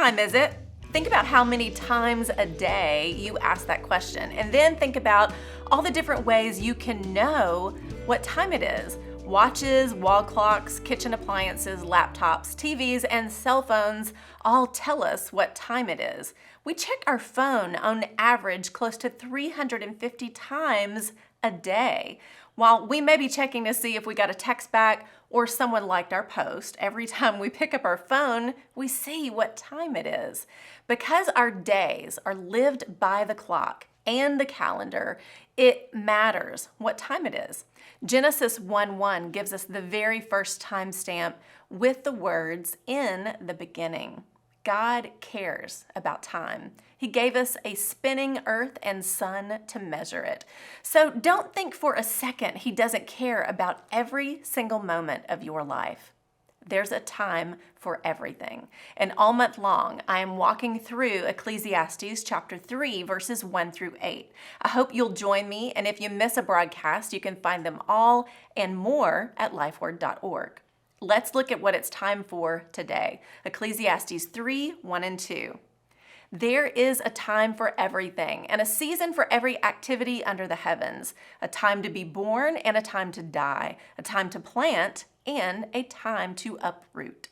time is it? Think about how many times a day you ask that question, and then think about all the different ways you can know what time it is. Watches, wall clocks, kitchen appliances, laptops, TVs, and cell phones all tell us what time it is. We check our phone on average close to 350 times a day. While we may be checking to see if we got a text back or someone liked our post, every time we pick up our phone, we see what time it is. Because our days are lived by the clock and the calendar, it matters what time it is. Genesis 1:1 gives us the very first timestamp with the words, "In the beginning." God cares about time. He gave us a spinning earth and sun to measure it. So don't think for a second He doesn't care about every single moment of your life. There's a time for everything. And all month long, I am walking through Ecclesiastes chapter 3, verses 1 through 8. I hope you'll join me, and if you miss a broadcast, you can find them all and more at lifeword.org. Let's look at what it's time for today. Ecclesiastes 3, 1 and 2. There is a time for everything, and a season for every activity under the heavens, a time to be born and a time to die, a time to plant and a time to uproot.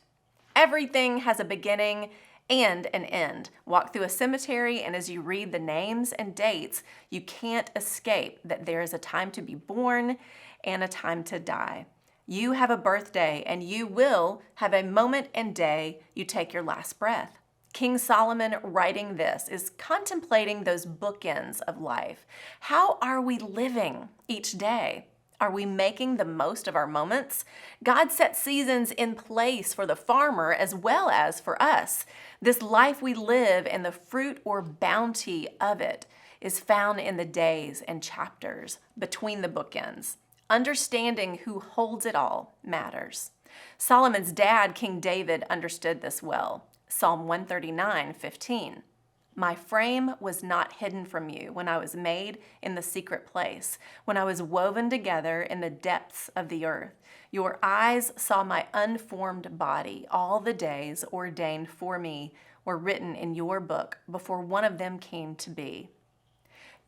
Everything has a beginning and an end. Walk through a cemetery, and as you read the names and dates, you can't escape that there is a time to be born and a time to die. You have a birthday, and you will have a moment and day you take your last breath. King Solomon, writing this, is contemplating those bookends of life. How are we living each day? Are we making the most of our moments? God set seasons in place for the farmer as well as for us. This life we live and the fruit or bounty of it is found in the days and chapters between the bookends. Understanding who holds it all matters. Solomon's dad, King David, understood this well. Psalm 139:15. My frame was not hidden from you when I was made in the secret place, when I was woven together in the depths of the earth. Your eyes saw my unformed body. All the days ordained for me were written in your book before one of them came to be.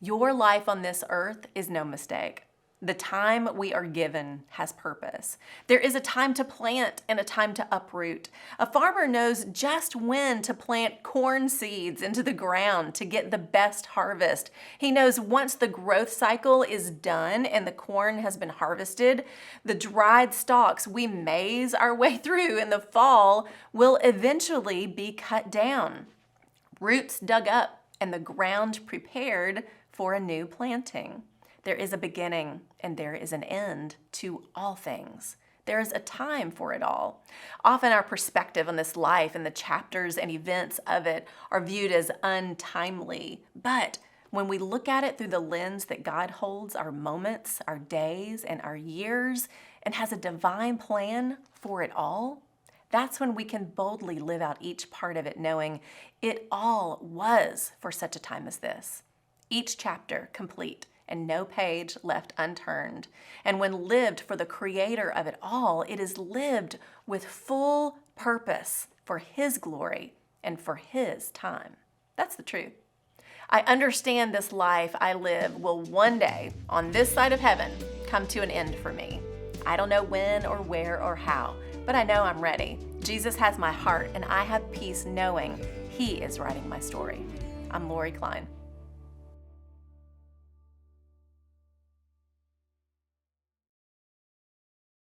Your life on this earth is no mistake. The time we are given has purpose. There is a time to plant and a time to uproot. A farmer knows just when to plant corn seeds into the ground to get the best harvest. He knows once the growth cycle is done and the corn has been harvested, the dried stalks we maze our way through in the fall will eventually be cut down, roots dug up, and the ground prepared for a new planting. There is a beginning and there is an end to all things. There is a time for it all. Often our perspective on this life and the chapters and events of it are viewed as untimely. But when we look at it through the lens that God holds our moments, our days, and our years, and has a divine plan for it all, that's when we can boldly live out each part of it, knowing it all was for such a time as this. Each chapter complete, and no page left unturned. And when lived for the creator of it all, it is lived with full purpose for His glory and for His time. That's the truth. I understand this life I live will one day, on this side of heaven, come to an end for me. I don't know when or where or how, but I know I'm ready. Jesus has my heart, and I have peace knowing He is writing my story. I'm Lori Klein.